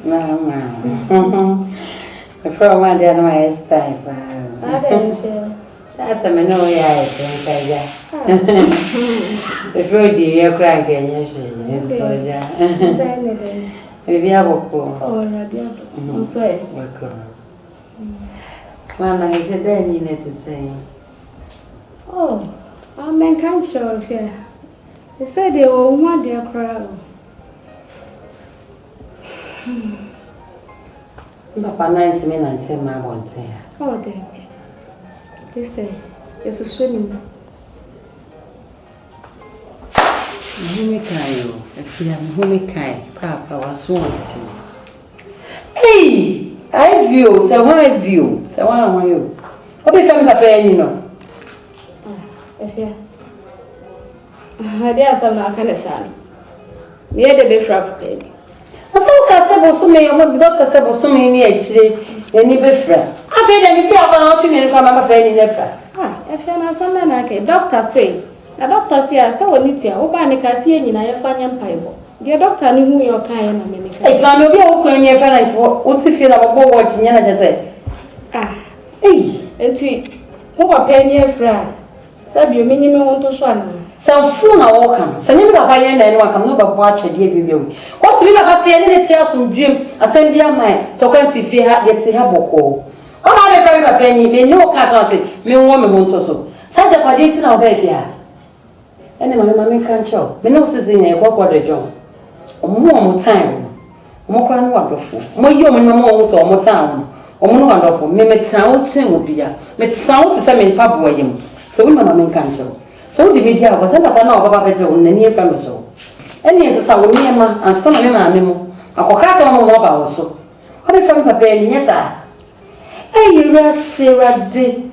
Mama. Before one day, no, I stay. That's a man, I think. The road, you're crying, yes, so, maybe I will go. Oh, I'm sorry. Mama, I said, then you need to say, oh, I'm in control here. They said they were one dear crowd. Papa, 90 minutes, and my one say, oh, dear. They say, it's a swimming. Who make I, if you who make I, Papa was sworn to me. Hey, I view, so one view, so one on you. What if I'm Papa, you know? If you, I dare some Afghanistan. Near the befrap, baby. I saw Cassable so many, without Cassable so many actually, any befrap. I paid them if you have an opinion from a penny left. Ah, if you're not some man, doctor say. The doctor says, I will need you. Obanica see in a fine pipe. The doctor knew your kind of America. If I may be open your parents, what's the feel of watching Yana? Ah, eh, and she, who are penny friend. Sab you minimum want to shun. Some fool are welcome. Send him a high end and one come over watch a dear. What's the about saying it from Jim? I send your mind to come see if you get to have a call. Oh, I have a penny, may no cousin, me woman wants also. Such a party in our bed. And my mammy can't show. Me no season a what a job. More time. More grand wonderful. More you and mamma also more town. Or more wonderful. Me met sound will be a. Met sound to some in pub William. So my mammy can't show. So the media was never done about better on the near family so. And yes, I will near ma and some of them are memo. I will catch on more also. What if I'm preparing? Yes, sir. Hey, you rest, Sarah D.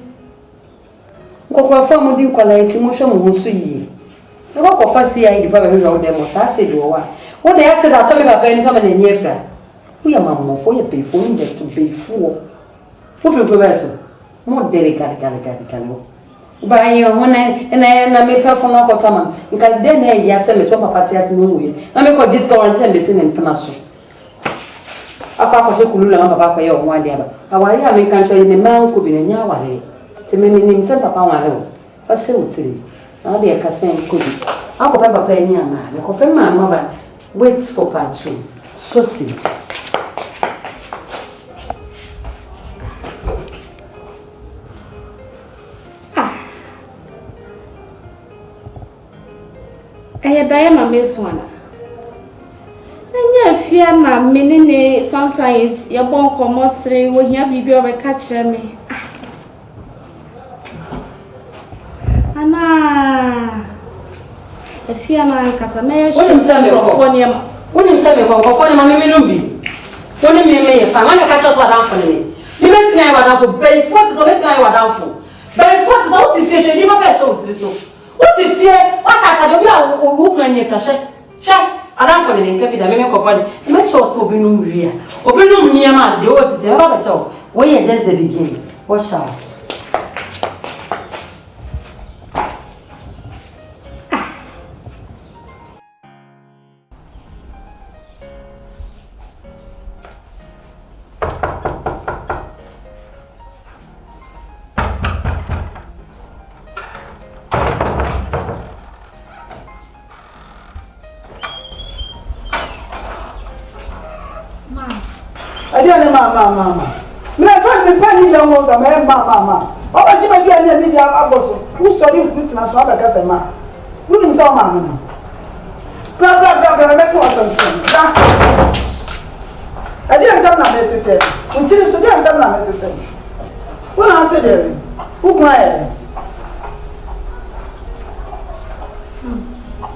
Go from with you, college, motion, Musu. The work of us here is very well them was I said, what they asked us some about penny some in near friend. We are mamma for your pay for you to pay for. For professor, more delicate, by your one and I make her for no common. You can then yes, send me to my party as movie. I make this go and send me in international. A papa so cool, Papa, your one day. Our American country in the man could be in your way. To me, name sent Papa one. What's so silly? Now they are casting could be. I'll go Papa play near man. The confirm my mother waits for part 2. So see. Diana Miss one. And yet, fear my minute sometimes your bone come out 3 when you be over catch me. Anna, if fear my Casamay, what is Samuel? What is Samuel for Mammy Ruby? Don't let me make a family catch up down for me. You let me have down for Bay Forces of it. I was down for Bay Forces out to fish and you never so. What if you are a your flash? Check, and I'm for the capital, make sure so be no real. Open no near man, the old is show. Wait, that's the beginning. Watch out. Mama. Me find me penny young old man, mama. Oh, I do any media abosso. Who saw you put na so abeka se ma. Who him so mama. Blah, make you something. I didn't say na me tete. Until so didn't say na me tete. Who na say there? Who quiet?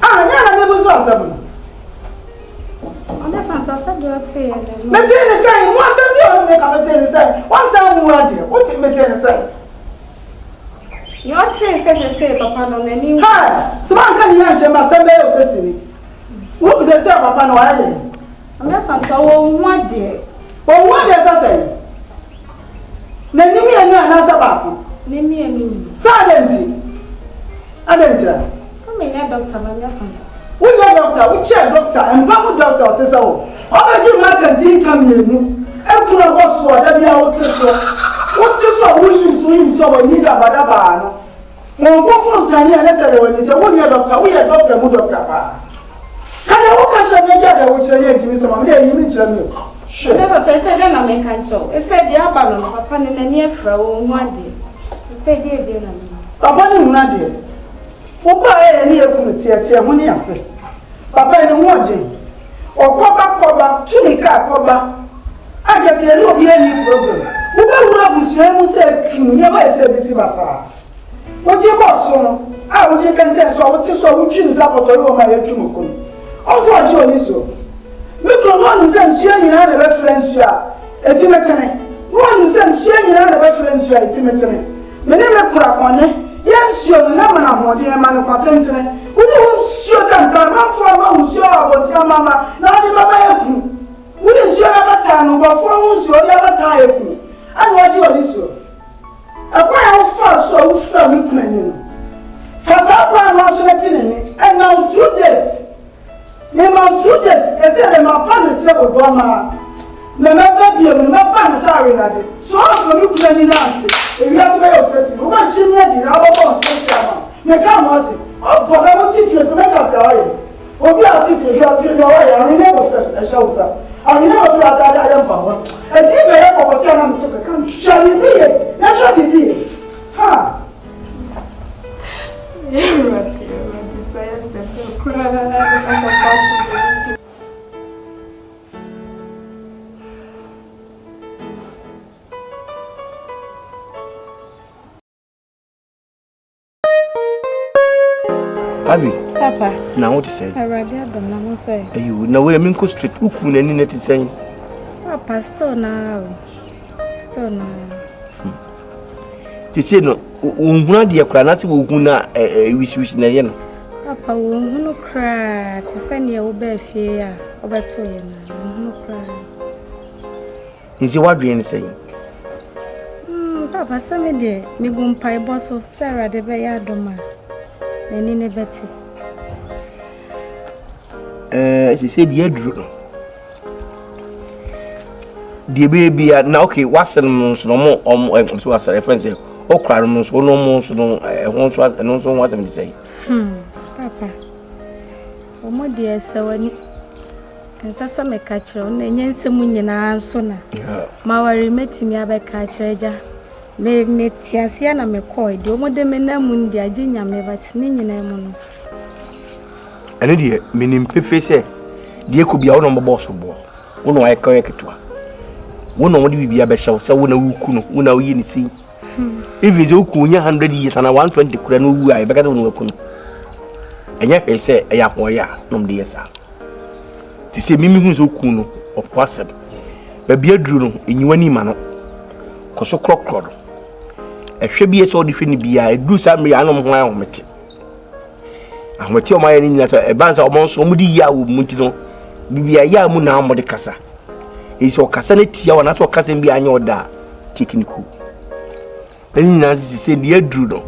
Ah, nya na me bo so asem. Maintain the same. What's up? You make a maintain the same. What's up? What's it maintain the same? You're saying, Papa, on any. Hi, so I can't hear my son. What is the same, Papa? No, I didn't. I'm not so one day. But what does I say? Name me and answer back. Name me. Silence. I didn't. Come in, Doctor. We are doctor, we check doctor, and Babu doctor, this all. Already, my canteen come in. Every one was so that we are out to what is so we use so we need a badabano. No, what was I necessary when it's a 1 year doctor, we are doctor, who doctor. Can I walk out of the other which I need to be some day you mention me? Sure. Never said I make a show. It's said the Abano, upon the near fro 1 day. It's said, dear dinner. Papa, no, dear. Who buy any committee at your money? I say. Papa, no more day. Or cover, tunica cover. I guess there will be any problem. Who will say, never said this is what you boss, I will take and tell so what is so which is up to my Jumukum. Also, I do this. Look for 1 cent share in other reference, a timothy. 1 cent share in other reference, a timothy. The name of Kurakone, yes, you're the number of dear man of patent. We don't shoot and time for who's sure about your mamma, now the Mama. We didn't show a time over 4 months, you never tired. And what you are this one? A quite fast so from Ukraine. For some one was letting and now 2 days. Now 2 days, I said, my partner said, Obama. The member, my partner, sorry, so also Ukraine answer. If you have a festival, what you need in our bones, you can't want it. Oh, but I want to make us oil. Or be out if you have your oil, I remember a show. I never feel as I am power. A dream I have over 10 to come. Shall it be? That shall it be. Ha! Abi. Papa. Now what you say? I read ADOM, I'm sorry. You know where I'm street. Who could any net is saying? Papa, still now. Still now. You say no. Una dear Cranati will guna wish na yen. Papa, won't cry to send you over fear over to you. No cry. Is your what you saying? Papa, some day, me go pie boss of Sarah de Bayadoma. And in a Betty. She said, "Dear Drew, dear baby, now okay, what's the most no more was a friend? Oh, Clarence, no more, no, I won't want and also what I'm saying." Papa, oh, my dear, so and Sassa may catch on, and Yancy Munyan sooner. Mawari met me about catcher. May meet Tiasiana McCoy, do more than Menamun, dear Ginia, me but Ninian. And idiot, meaning Piffy, dear could be out on the boss of war. One I correct to her. One only be a beshell, so when a wookun, when I win see. If it's Okunya 100 years and I 120 Kuranu, I better than Wokun. And yet they say, a yapoya, no dear sir. To say Mimi who's Okuno of Passab, but be a druno in you any manner. Coso crock. A shabby so different be I do some reanum while met. And what your mind in a bands of Monso Mudi Yawu Mutino, be a Yamuna Modicasa. It's your Cassanity, your natural cousin behind your da, taking cool. Then Nancy said, "Dear Drudo,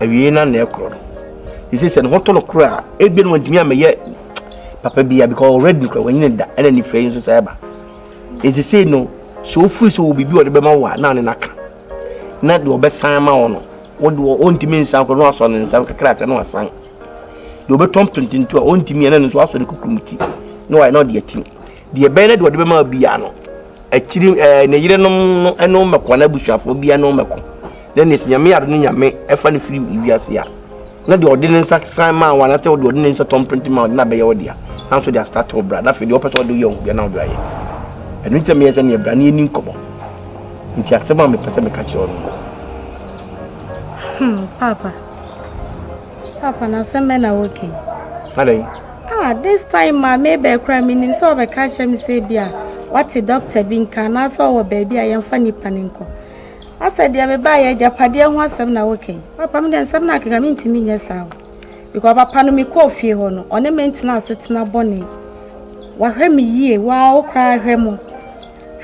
a Vienna necro." He says, "And what on a cry, it been when Jimmy yet, Papa be because red nickel when you need that any friends to say. It is say no, so free so will be built by my now in a car. Not your best time on what do own to mean South Rosson and South Crack and no sang. You be thumping into a own to me and then also the cooking. No, I know the thing. The Bennett would be my piano. A chilling no and no Macwana Busha for piano Maco. Then it's Yamia Yame, a funny film if you are here. Not the ordinance Simon, one I told the ordinance of Tom Printing Mount Nabayodia. Answer their start of brother for the opposite do young, we are now dry. And winter me as any brand new couple. And she has some of me catch on. Papa. Papa, now some men are working. This time, my maybe crying in so of a catch him say, Bia, what a doctor being can I saw a baby, I am funny paninko. I said, dear, buy a Japadia was some now working. Papa, then some like I mean to me, yes, because Papa me coffee on a maintenance it's not bonny. What her me ye, wow, cry hemo.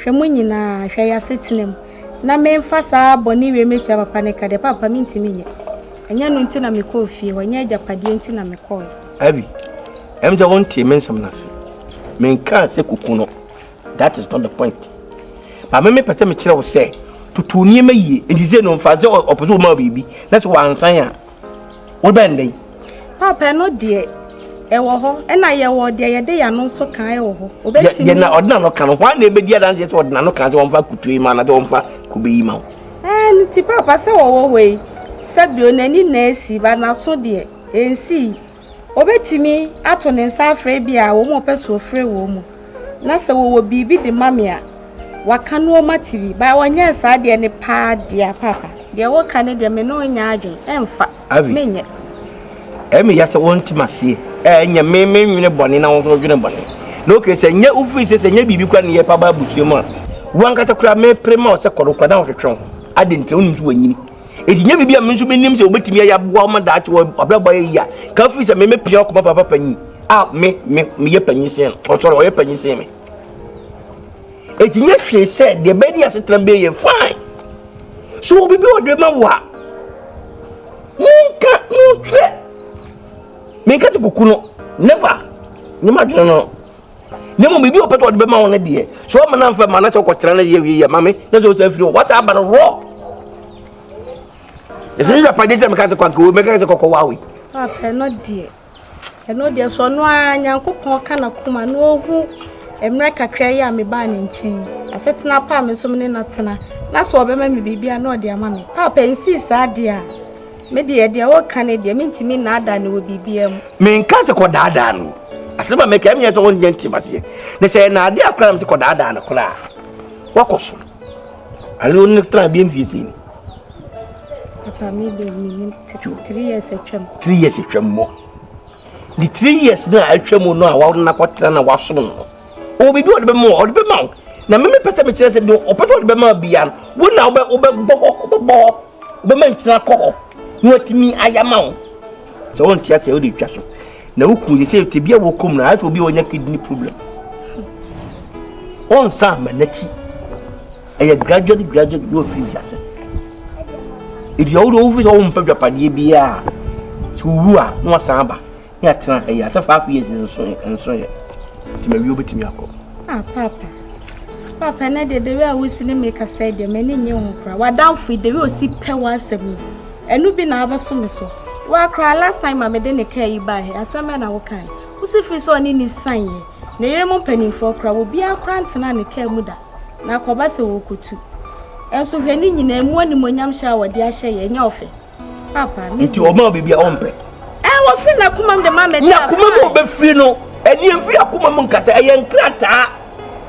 Shamunina, shall sitting him. Na main fasa bonny we make your panica, the Papa mean to me. And you're not in a me coffee when you're Japadian in a me call. Abby. I'm the one team in some nasi. Men can't say kukuno. That is not the point. But me pete me kire wo say to niema yi enti say no mfa say oposo ma bibi na so wansan a wo ben den papa no de e wo ho e na ye wo de ye de ya no so kan e wo ho obetimi ye na odna no kan ho na ebedi adan say odna no kan say won fa kutui ma na de won fa kubeyi ma nti papa say wo we sabi onani na esi ba na so de ensi obetimi ato ne nsa afre bia wo mo peso frɛ wo mu na se wo bibi de mame a waka no matibi ba wanya sa de ne pa dia papa de wo ka ne de me no nya adwen emfa menye emi ya se won timase enya me nwene bone na won so dwene bone no ke se nya ufi se nya bibi kwa ne ye pa ba busuo mu wankata kura me prema o se korokwa na hwetwe ade ntre wonu so wanyini eti nya bibi a me nso benim se obetimi ya boa ma da ache wo abrabo ye ya ka ufi se me pia okoma papa panyi me ye panyi sen o soro o ye panyi sen me eti nya hwe se de bedi asetra be ye fine so bibi o de ma wa nka nutre minka ti kukuno never nyama dwene no nemo bibi o peto de be ma won de so ma na mfa ma na che ko tira na ye mame na so sa firi what about raw ese ni pa de je me ka te kwa ko me ka se kokko wawe papa no de so no anya kokko kana kuma no ohu emre kakra ya me ba ne nchen asetena pa me so me na tena na so obema me bibia na ode ama me papa insist ade a me de wo kan de me ntimi na ada ne wo bibia mu me nka se ko daada no asema me ka me so won nti base ne se na ade akra me ko daada na kula wakoso ale won tra bi mfisi papa me be me 3 years atwam 3 years atwam mo the 3 years na atwam no a wa na kwatra na waso no o bibi o de be mo na me pete me kire se de o pete o de be ma bia wo na wo be man kira ko no atimi ayama wo so won tia se o de twa so na wo ku ye se te bia wo kom na ato bi wonya kidney problem on sa manachi e gradually no fi yase idi o do fi so won pa dwapade bia so wu a no sa ba ya tena e ya ta 5 years nso ye ti ma wi obetimi akọ papa na de we a wo si ne make a say de me ne nye ho kra wa down free de we o si pe wa asem enu bi na abaso me so wa kra last time ma me de ne kai yi ba he asem na wo kai wo si free so ni ni san ye na yere mo panin for kra wo bi akra ntena ne kai mu da na akoba se wo kutu enso hwe ni nyina emu ani monyam sha wo de ahye ye nya ofe papa me nti o ma bibi a ompe wo free na kuma de ma me da na kuma mo be free no eni free akuma mo nkata eye nkrata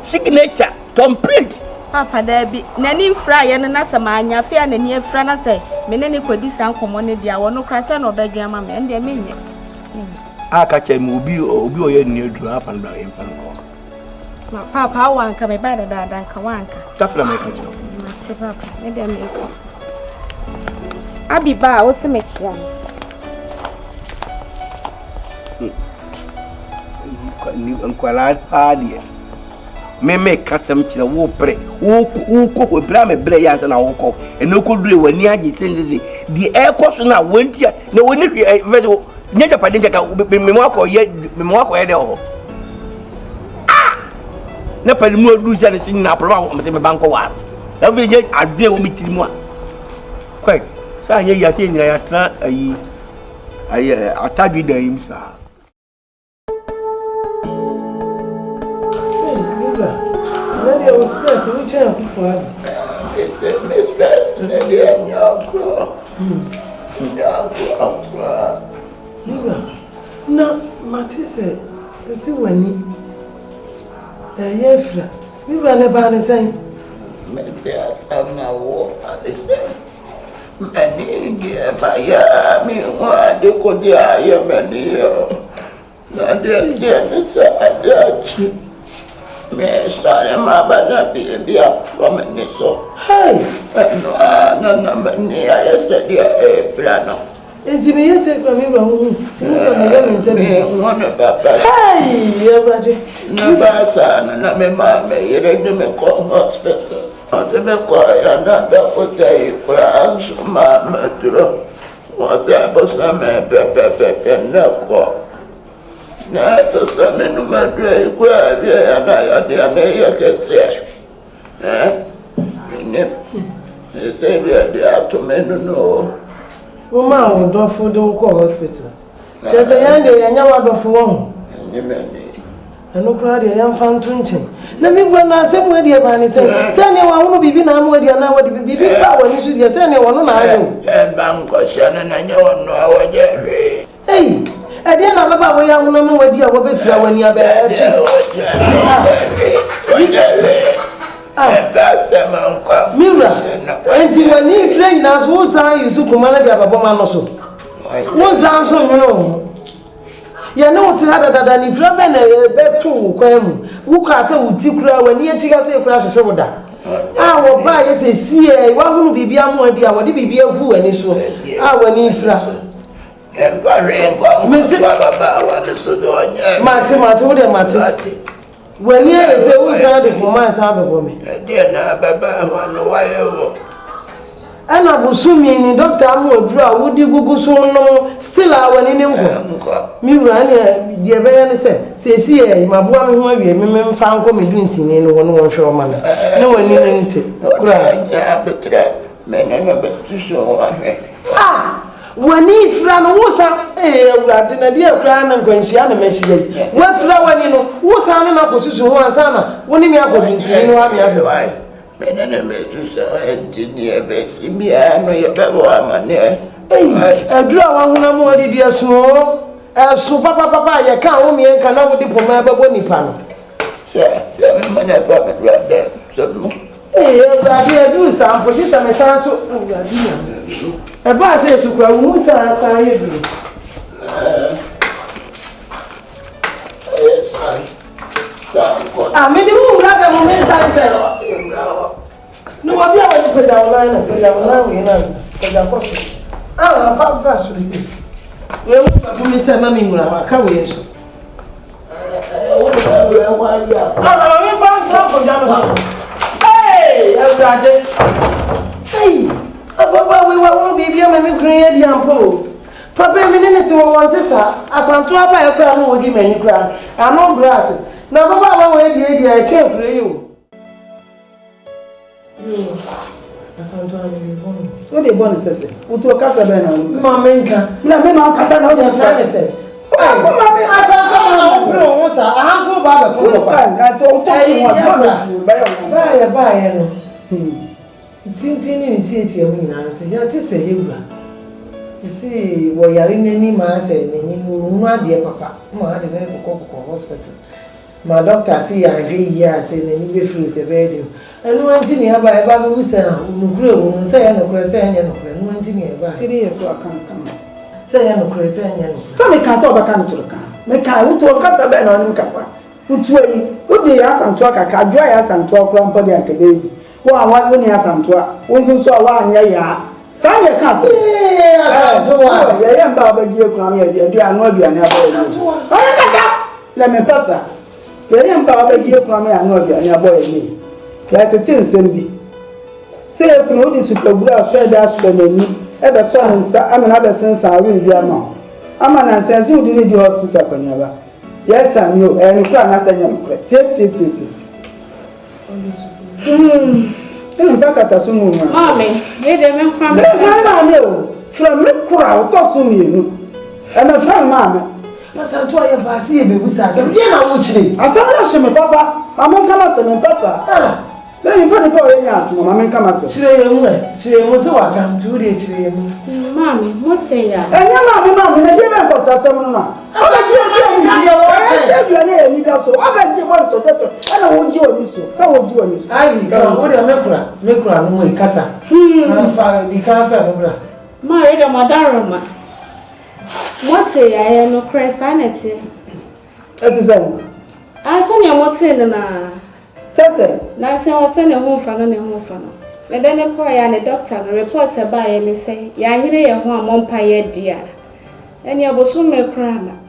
signature complete papa dabi nani mfra ye no na sama anya fe nani afra na se me ne kodi san komo ne dia wo no kra se no badwa ma me ndie menye aka che me obi oye ni edu afa ndo ye mfa ko ma papa wanka me ba da ka wanka tafla me ka che ma se papa ne dia me ko abi ba o se me kia ni nkwala padia me kasam kire wo pre wo bra me bre ya na wo ko eno ko dure wani agi senzizi di e ko so na wontia na woni vedo nya japade nka me mo akọ ye de ho na pali mu odu ja ne sin na proba wo me banko wa na ve je adwe wo mitiri mu a kwai sa anya ya te nyina ya tra ayi atadwi da yim sa Nadi o stress we change for it's a mistake nadi nyakro na matise si wani yefra Viva ne ba ne sen me dia sama wo alise mani dia baya mi wa de ko dia ya mani yo na dia ne sa adachi me stare ma bana bia from ne so hey no na mani ya se dia plano enti me yese kwa mi ba hu so me ga me se me wona papa hey everybody na ba sa na me ma me yere de me ko hospital ate me ko ya na da o dai France ma metro o da bo sa me pe na ko Na to some no matter where we are na ya de kese. Ne. Say we are there to men no. Woman will do for the hospital. Just a young day, and you are for one. And no crowd, I am found twinching. Let me go now, same way, dear Banny said. Send you one be now, what you are now, what you be power, you should send you one. And Banco Shannon, and you know our Jerry. Hey, I didn't know about where I know what you are with when you are there. Mira, and you were near friend as was I used to command the Ababama also. Was answer, you know. You know what's harder than if you're a bed to who can say with Tikra when you take us a flash of that. I will buy us a CA, one will be a more dear, what if be a who and issue. I will need flash. And Mr. Martin. When you say who's having for my son for me, dear, why? And I was swimming in Dr. Amwo draw, would you go so no? Still, I went in him. Me ran dear Bayan says, see, my boy, who have you found coming drinks in one show man. No one needed it. Cry. Men and to show. Ah! When he ran was a dear crown and going to messages. What flower, you know, who's having a position one sana? When you have been saying, why? Men and engineer, me, I know your better one. A draw one more dear small. As so papa, you can't me and cannot be for my bony pan. Sir, I do some for this. I'm a son. A boss says to go, who's I made you rather moment. No, I'm not going to put down line and put down line. Ah, how fast we see. Well, Mr. Mammy, come with you. I found some for Jamison. Hey, Papa, we won't be able to create young people. Papa, we need to want this as I'm trying to cry with him and you cry. I'm no glasses. Now, Papa, I want to get a chair for you. As I'm trying to be born. What the bonus says, who took us a banner? Mamma, no, I'm cutting out your friend. I so bad. I saw buy. Tintin in theatre, I say, you see, what you're in any mass and you dear papa, my hospital. My doctor see I agree, yes, and then you free the radio. And one thing about a baby who say, no crescent, and one thing about 3 years, so I can't come. Say, no crescent, so we can't talk about to the car. Make I would talk about a on Cassa. Which way would be asked and talk a car, dry us and talk from body and the baby. Well, what when you have some to one saw 1 year. Find your castle. Yes, I am Baba Gio Crammy, you are not your never. Let me pass that. I am Baba Gio Crammy, I know your near boy. Like a tin send say, you can only super good share that me. Ever son, I'm another sense I will be a mom. I'm an answer, you didn't do hospital for never. Yes, I know, and you can't answer your it. Back at us, Mommy, made them come from me crowd, toss me. And a friend, Mamma. That's a toy of a sea, because I saw my papa. I'm on Camas and Papa. Then you put the boy in, Mamma Camas. She was so I can do it. Mammy, what say ya? And your mamma, the German was that someone. I said your name, Nicasso. I bet you want to get I don't want you on this. So would you on this? I will make no casa. The car. Married a Madaroma. What say I am no Christ sanity? That is them. I saw your motel na. Sir, Nancy was sent a home for no home for no. And then a boy and a doctor report about and say, Yanni, a home on Paya dear. And you was soon a crime.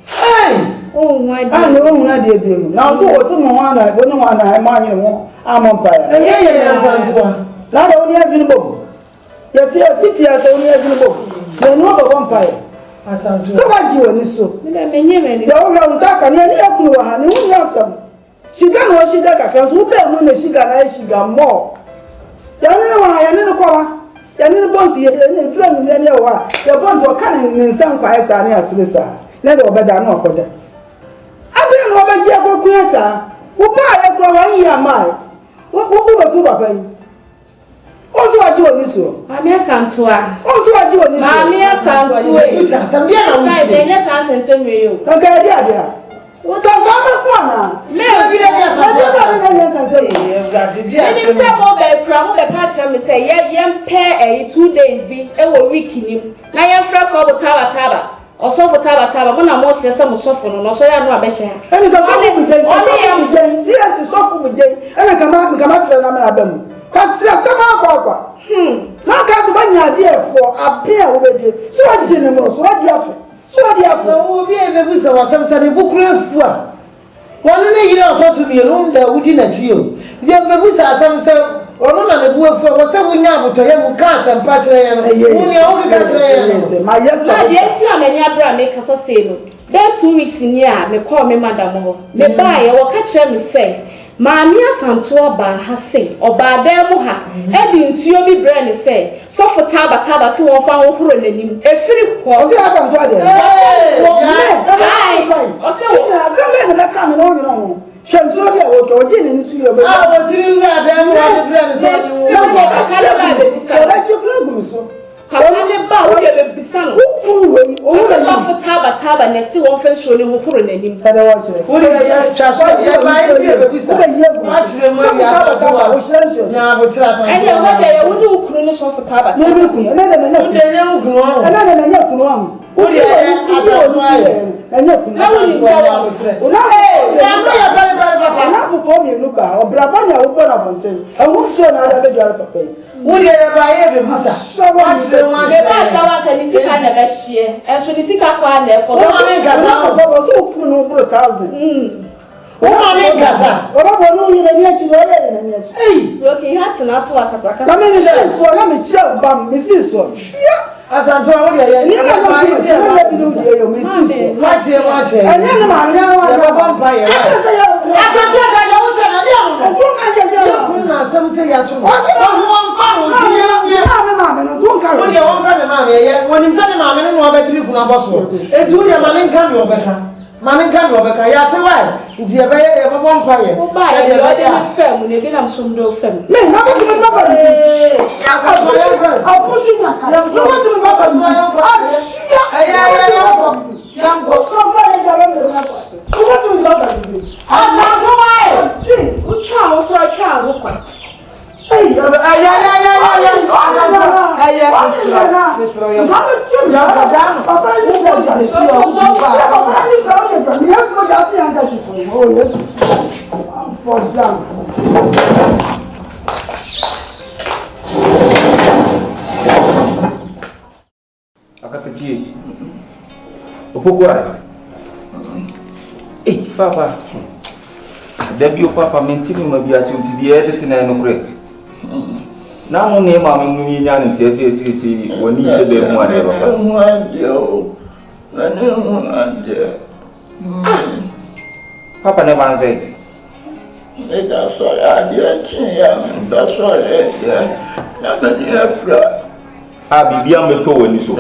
Oh, my dear. I know my dear baby. Now, so was someone I don't know what I'm on fire. Not only have you book. Yes, if you are only have you book. They know the vampire. Somebody on this so. Me menye The owner was that can any of you and you have some. She got what she got because who pay money she got more. The only one I didn't call. The little bones here, and friend in your wa. The bones were cunning in some quiet and as Lisa. Never better no quarter. I didn't know about Jacob Quiesa. Who buy a crown year mile? What will you pay? Also, I do this one. Mamia Santua. Also, I do this one. Mamia Santua. Some year now. I send you. Okay, dear. What's up, Corner? Maybe I pair 2 days be a week in him. Now you're fresh all the taba. Or so for taba. When I'm more some shuffle, or so I know a besha. And you come again, see us is shop with them, and I come out from them. Because some now, cast one idea for a pair with you. So I didn't know, so what do you so therefore, we have a visa or some book for. One day you know supposed to be alone there within you. You have a visa some or not a book for whatever we know to him who cast and patch. My yes, I'm any abra make us a sale. Then 2 weeks in year, me call me madam. Me buy or catch them say. Mamia Santua ba has say, or ba demo ha, Eddie Siobi brand say, so for taba to one found who in him, a free call. Taba next to one friend showing who put in him. Manin can go back. I say why? Is he a very one fire? Oh, by a film, you get some no film. No, not to the government. I'll push you. You want to go my own. I'm going so far as I remember. You want to go I'm not going. See, good child for a child. Hey, Papa, Debbie, Papa, maintaining my beer to the editing and break. Now, only mamma, me, and TSC when he said they Papa never answered. That's all I did. That's all I did. I be beyond the toe and so.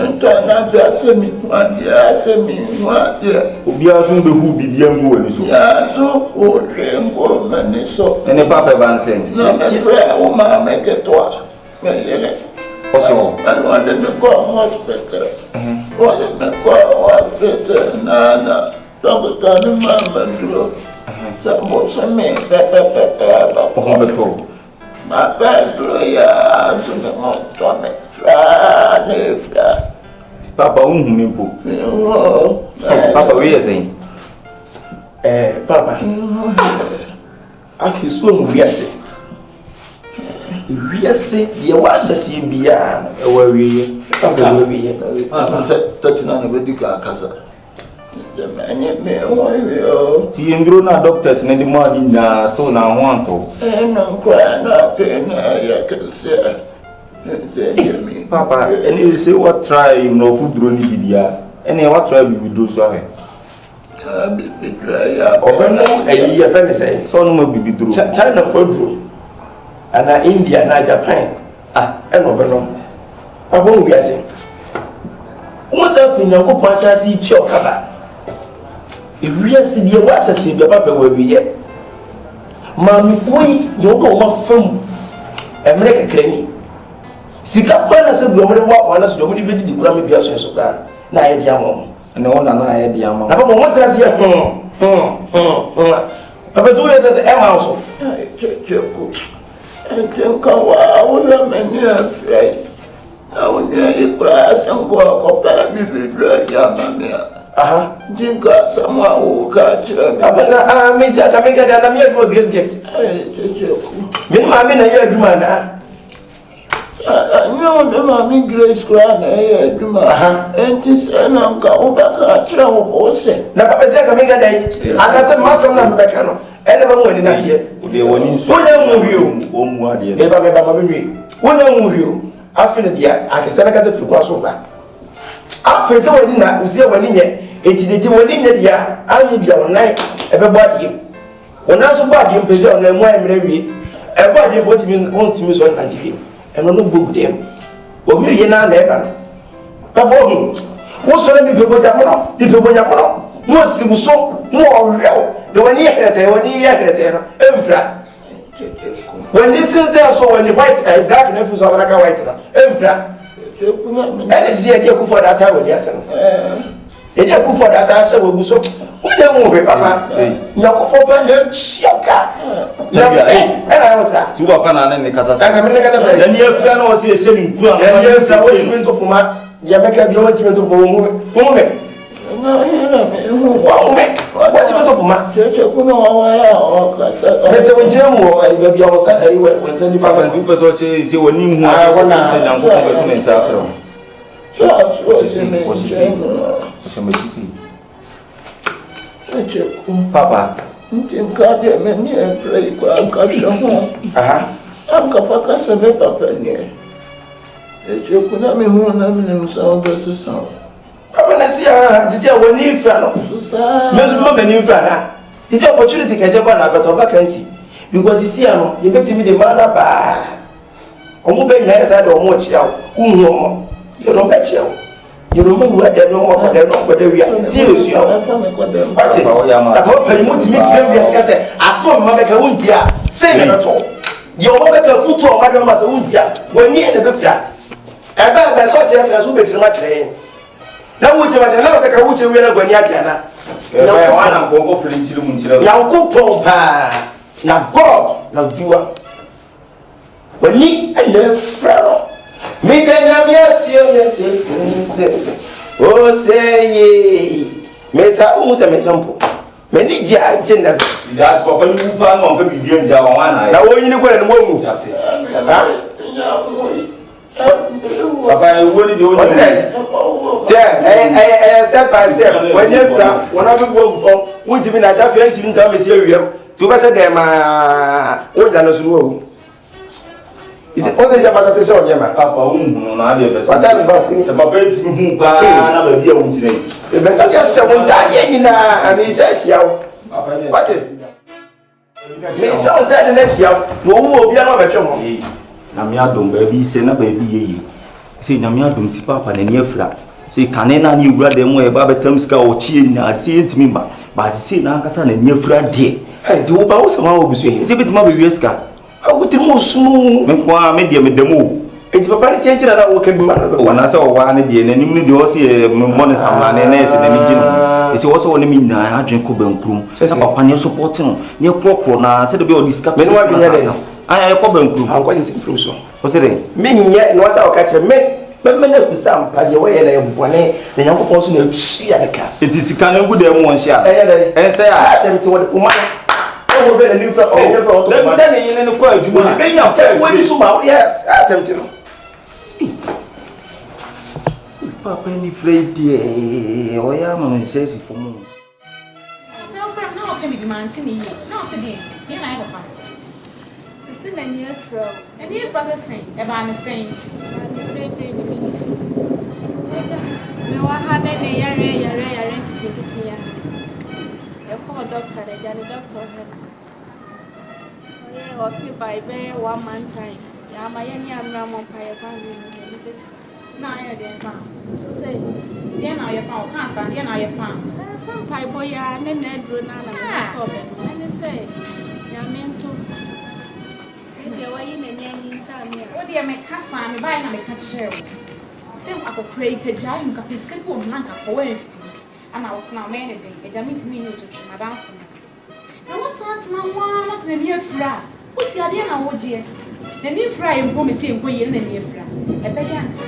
Obiasun the who be beyond who and so. Yeah, so old and so. And a papa van saying, no, make it to us. Also, I wanted to go hospital. Wanted to go hospital. Nana, don't go to Mamma. Some men, my bad, yeah, to the mountain. Papa, Papa, we are saying, Papa, I feel so weird. We are saying, you was a CBR, where we touching on a medical casa. See, and grown up doctors in the morning, stone and want to. And I'm quite not paying. I can say. Papa, and you say what try no food running here, Any what try we do so here. Obeno eyi ye fe say So no be duro. China for duro. Ana India na Japan. E no obeno. Abon wi ase. Mo sa fi Nyankopon asase ti okaba. E wi ase die wa asase bi papa wa wi ye. Ma mi foi yo ko ma fam. Emre kekrani. Sika kwa na se bi omre wa na so do mo ni bedi di kura me bia so so kra. Na ye dia mo. Na wona na ye dia mo. Na ba mo tra se ye Papa tu ye se e ma so. Cheko. Enka wa wona meni afai. Awunya ikura sango ko pa bibidra ya mamia. Aha. Jinga samwa uka chira. Abana amezi akameka da me do grace gift. Cheko. Me ma me na ye aduma na. Nyo me ma mi grace kura na ye aduma. Aha. Enti se na nka ubaka chira wo bose. Na papa se akameka dai. Aka se masam na mbeka no. Ele ba mo ni na tie. Ode woni so. Wonya mu hio. O mu ade. E ba ba ma nwi. Wonya mu hio. Afine dia akese na ka te fikwa so ba. Afe se woni na usie woni nye. Enti de woni nye dia anyi bia wonai e be bo ade. Wona so bo ade mpeze ona mu ayemre wi. E bo ade bo timi on timi so na jifi. E no bogu dem. Obi ye na e ba no. Pa bo hu. Wo so na mi pe bo ja mo. Bi pe bo ja mo. Mo si bu so mo orew. De woni ye krete no. Emfra. When this is there, so when the white black and everything so white now. Emfra. And it's the idea for that time with yes. The idea for that I said we so. Who don't move papa. Na ko papa dem chiaka. Na and I was that. Tu papa na ne kata. Saka me kata say. Na ni afia na o se se ni nkura. Na ni afia o ti to puma. Ya make bi o ti to puma. Puma. No, Wa me. Wa ti to puma. Cheko no wa ya o kata. Mete wo jemu o bi o sa sai we se ni Papa papa. tu peso che se woni hu. Ah, wona. Se nyanko ko beto ne sa afro. Papa. Ntinka de me ni e play kwa nkasho ho. Aha. Amka paka sebe papa ni. Cheko na me hu na me musa obeso sa. Papa na si woni fra no. Susa. Mesu mo mani fra na. This opportunity can say na better vacancy because this year no you bet me the mother ba. Omo be na esa de omo chia wo. Hu omo. You don't bet you. You don't know where they know what they know where we are. Serious you. But it. That what you want to mix them because say as for mama ka untia. Say na to. You mama ka futu o madam ma say untia. When ni e be fra. E ba so che fra so betiri ma kire. Na wuce ma na ka wuce wi na gwani ati ana. Ya wa na ko ko fili nchiri mu nchiri. Nyankopon pa na God na juwa wani ande fra mi kanya mi asio o say mesa mesa mpo me ni ji agenda Ya so papa ni pa no fa bi die nja wa na. na wo yin ko na mo mu Ya se. ha Papa wo ni de o ni. Step by step when you fra wona bi bo fo wonti bi na ta fi anti bi nta me se awiem to be se dem wo ja no suru wo is it all the jama ta se o jama Papa hu na ade be se. Pata ba Se papa ti hu pa na ba bi a hu nchire. e be sa se mo ta ye nyina ami se sia wo Papa ni. pate me se o ta de na sia wo wo obi ama be twa mo Na mi adom ba bi se na ba bi yeye. Se na mi adom ti papa na ni afra. Se kane na ni wura dem e ba betam sika o chie na se ntimi ba se na nkasa na ni afra de ai di wo ba wo sama wo bi so se betima be wi sika a wo ti mo sumu me ko a me de me demo e di papa ni chenjira na wo ke bi ma na wana se o wa ne de na nim ne de o se mo ne samla ne na se na mi gino e se wo so ne mi na adwen ko bankrum na papa ne support no ne kokro na se de be o disika me no wa dwen de ai ko bankrum an ko yin sin so o se de me nye no wa sa o ka kire me na kusam pa je wo ye na ye bone na Nyankopon so na chia de ka eti sika na ngu de mo nhia ense a tem to wo ma o be na ni fa o ye fa o to na se ne yin ne ko adwuma be nya fa wo ni so ma wo ya atem ti no papa ni Friday o ya ma nse si fo mo No, from now, can be manting. No, today. Here I have a Still a near from. and you father saying, about the same. The same day, the Me wa ha ne yare kiti ya. E ko doctor de jani doctor he. Oye o si by 1 month time. Ya ma ye ni amra mo pa ye kwa ni be. Na ye de fa. Say, de na ye fa o kan sa de na ye fa. Some pai boy ya ne dro na me so be no. Ani say, ya men so. E de wa yi na nya yin ta me. O de me ka sa me bai na me ka chere. Se akokra ike jai nka pese ko na nka ko we fi. Ana wo tena me ne de. E ja mitimi ni otutu madam fo. Na wo sa tena wa na tena ni afira. O si ade na wo je. Na ni afira ye mpo me se enko ye na ni afira. E be ya nka.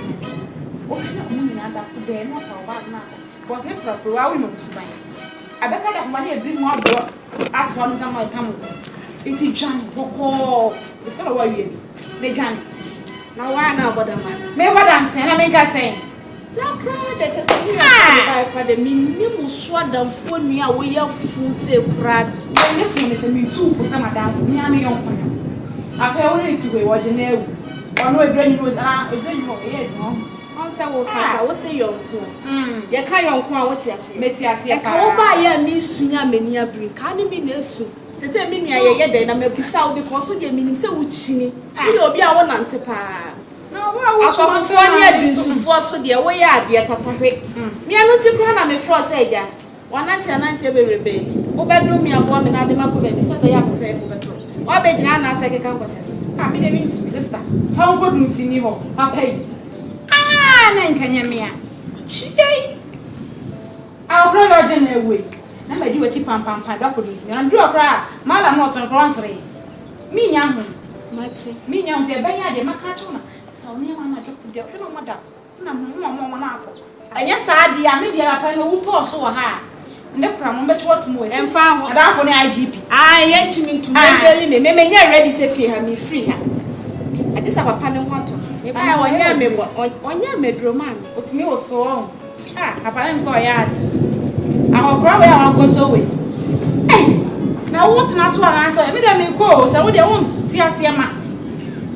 O kana o mu na da ko de no fa wa na. Because ne profo wa we no suban. Abeka da ma na e bi mu abo atwa no sama tamu. Iti jan boko. It's not what you be. Jan. Na wa na boda ma. Me boda nsen na me ka sen. Ja kra de che se ya kwa de minimum so adamfo ni a wo ya fu se kra. Ne fu me se me tu fu sama damfo. Nya me yon kono. Apa wo re ti we wo je na ewu. Ono edra ni no edra ni no e no. On se wo ka wo se yonko. Ye ka yonko a wo ti ase. Me ti ase e ka wo ba ya ni sunya mani abri. Ka ni mi na esu. Se mi nua ye de na mabisa wo because wo de minim se wo chini wo obi a wo nante pa na wo asofo ani adunsufo so de wo ye ade tatahwe mi anu ti kra na me fro se eja wanante eberebe wo bedu mi abo me na de mako be se be ya papa e ko beto wo be gina na se keka nkosese me de mi nti sister fa wo dun si ni ho papa yi na nkanya me a chidai a wo kra je na ewe na ma di wachi pam da police na ndu akra mala no ton kronsre mi nya hu mate mi nya hu de be ya de maka chu na so ni ma na doku de no mada na mo na akọ anya sa de ya me de ya pa no wuto so wa ha nde kura mo be chu otumo esi emfa ho adafo ne IGP ye nchimi ntu ngeli me nya ready se fi ha me free ha ati sa papa ne ho ato me ba onya me bo onya medro man otimi wo so papa nem so ya akokra we akoso we na wo tena so ara so me de me ko se wo de won ti ase ma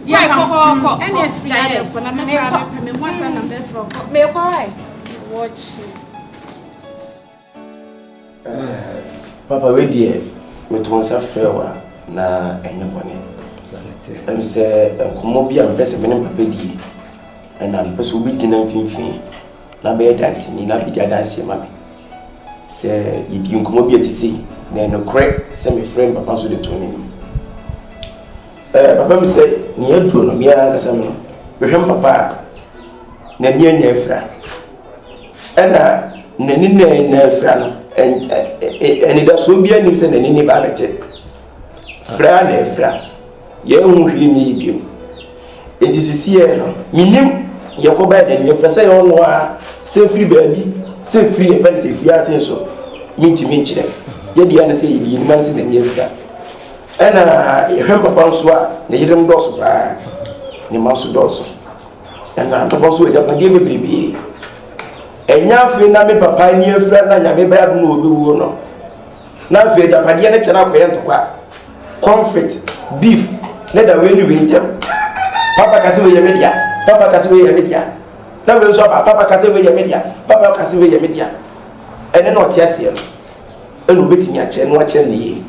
ya ko ene jaye ko na me pra me ho asa na be fro ko me ko ai watch papa we die me to onsa frewa na enye bone em se komo bia me pese me ne papa die na me pese obi gina mfimfin na be dance ni na bi dance ma me se yidi nkomo bi atisi na no kre se me friend papa so de to ni papa mi se ni aduro no mi ara kasa no behwem papa na ni anya afra na ni na afra no en da so bi anim se na ni ba na che fra na afra ye hu hwi ni bio ejisisi e no minim ye ko ba de ni afra se yo no a se free baby se free e fa se free asen so minti chire ye dia na se yi ni man se na ni afra ana ehwem papa nso a na yedem doso ba ni maso doso ana papa so eja pade bebrebe enya fe na me papa ni afra na nya me ba do no obi wo no na fe eja pade ne chena ko yento kwa conflict beef na da we ni we njem papa kasi we ye media papa kasi we ye media na we so papa kasi we ye media papa kasi we ye media ene no tiase eno betimi a che no a che ne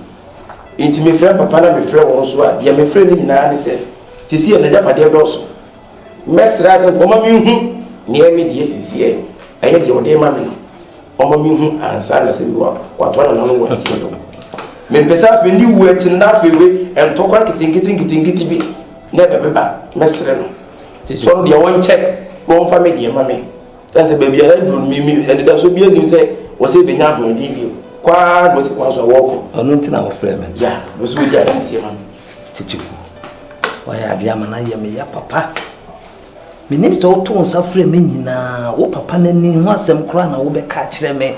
inti me frɛ papa na me frɛ won so a dia me frɛ ni nyina ne sɛ sisi e na japade doso mesra te boma mi hu ne e me die sisi e ɛyɛ de ode ma me no boma mi hu ansa na sɛ bi wa kwato na no wo asi do me pesa fe ni wu achi na fe we entokwa kitinkitin bi na be ba mesra no so de won check won fa me die ma me sɛ baby ala duru mi e da so bi anim sɛ wo sɛ be nya ho di bi kwa do se kwa so woko onu ntina wo frɛ me ya do so dia dan se ma chichiku wa ya bia mana ya me ya papa me nim to to nsa frɛ me nyina wo papa nani ho asɛm kra na wo be ka kyerɛ me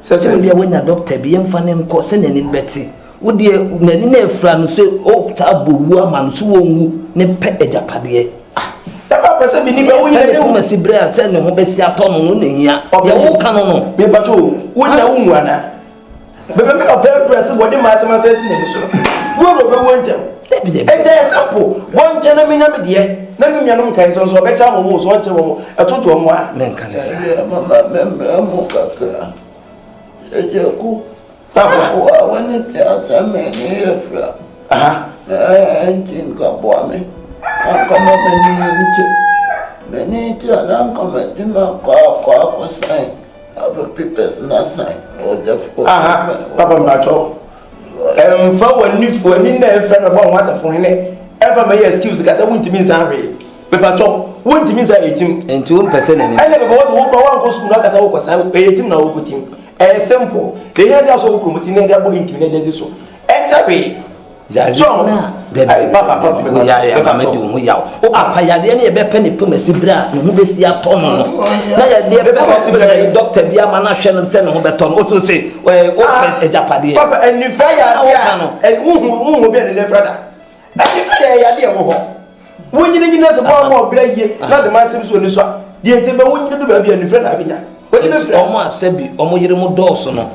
sɛ bia wonya doctor bi yemfa ne nko sɛ nani beti wo de nani na afra no sɛ o ta bowu ama no so wonwu ne pɛ agapade papa se bi ni be wonya ne ko masi bre a se ne ho be si atɔ no no hia ya wo ka no me bato wonya wonwu ana bebe me papa press body ma se si na bi so wo ro be wonjem example. One channel me na me de. Na me nuanom kan so so be cha mo so nche mo atoto mo a. Men kan sa. Mama mo kaka. Ejeku. Papa wa wani ta me ni efra. Aha. Enjin ka bo me. Anka me ni nche. Me ni ta na anka me di ma ko sai. Aba papers na sai. O defo. Aha. Papa mnacho. Fa wani na efra na bo wata fun ne. Ever my excuse ka say wunti mi san re. Pepa chop wunti mi san etim. Enti won pese na ni. Ele be wo ko school na ka say wo ko san etim na wo ko tim. Simple. They hear that so promoting their body into the so. Exactly. John, Papa, ya me do mu yaw. O apa ya de na e be pani pem asibra, no hu be si ato no. Na ya de be asibra doctor bia ma na hwe no se no hu be to no. O to say, o press ejapade. Papa, and if I ya and who be the brother. And if I ya de wo ho. Won nyina nyina se bo mo bra yie, na de ma sem so ni so. De ente be won nyina do ba bia ni friend abinya. Omo asebi, omo yire mu dɔɔso no.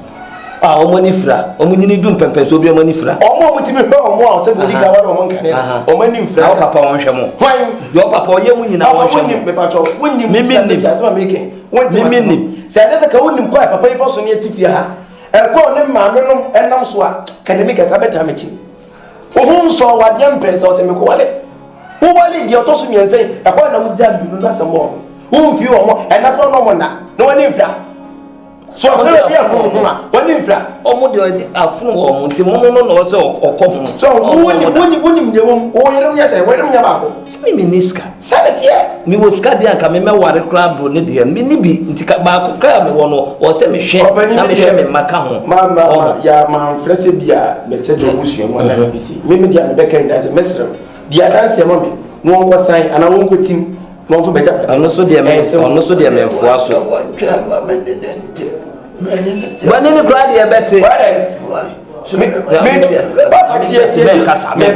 Omo ni fra, omo nyini dum pempe so bi omo ni fra. Omo mutimi hwe omo asebi odi ga waro omo nkane. Omo ni fra. O papa won hwe mo. Hwan? Yo papa oye mu nyina won hwe mo. Wonni me pacho, wonni mi asema meke. Wonni mi. Se ade ka wonni kwa papa ifo so ne atifia ha. Ekwa ne maame no enam so a kanemi ka beta mechi. Ohun so wade mpresa o se meko wale. Wo wale di otoso miensen, ekwa na wo jambi no na asemo. Wo mfi omo enakro no mo na. No wani mfra. So afra bia ko huma. Wani mfra. Omo de afun wo mo nti mo no no se okọ ho. So woni mde wo o yere nya se were nya ba ko. Simi miniska. Sabetie. Mi wo ska dia ka me ware kra bro ne de mi ni bi nti ka ba ko kra me wo no o se me hwe na me hwe me maka ho. Mama ya ma mfra se bia me che do busua mo na bisi. Me dia me be kan da se mesrem. Dia dan se mo me. No wo san ana wo ko tim. No for better. Ono so de me mfo aso. Wani ni kra de beti. Me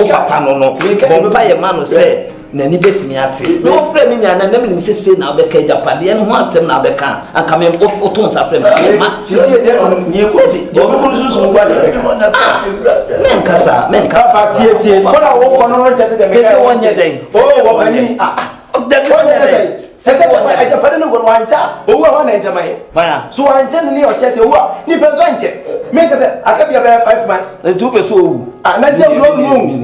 papa no bompa ye ma no se na ni betimi ate. No frɛ me nya na na me sese na obeka Japan ye no ho atem na obeka aka me oton sa frɛ me ma. Sisi de ni ko bi. Yo ko so gba de. Men kasa papa tie. Ko na wo ko no no chese de me. Kese wonye den. Oh wo bani sese wo aja pade no go wancha owu a na enjama ye baya so wancha ni o chese owu ni penso anche me kase akabia be 5 months e tu pe so owu na se owu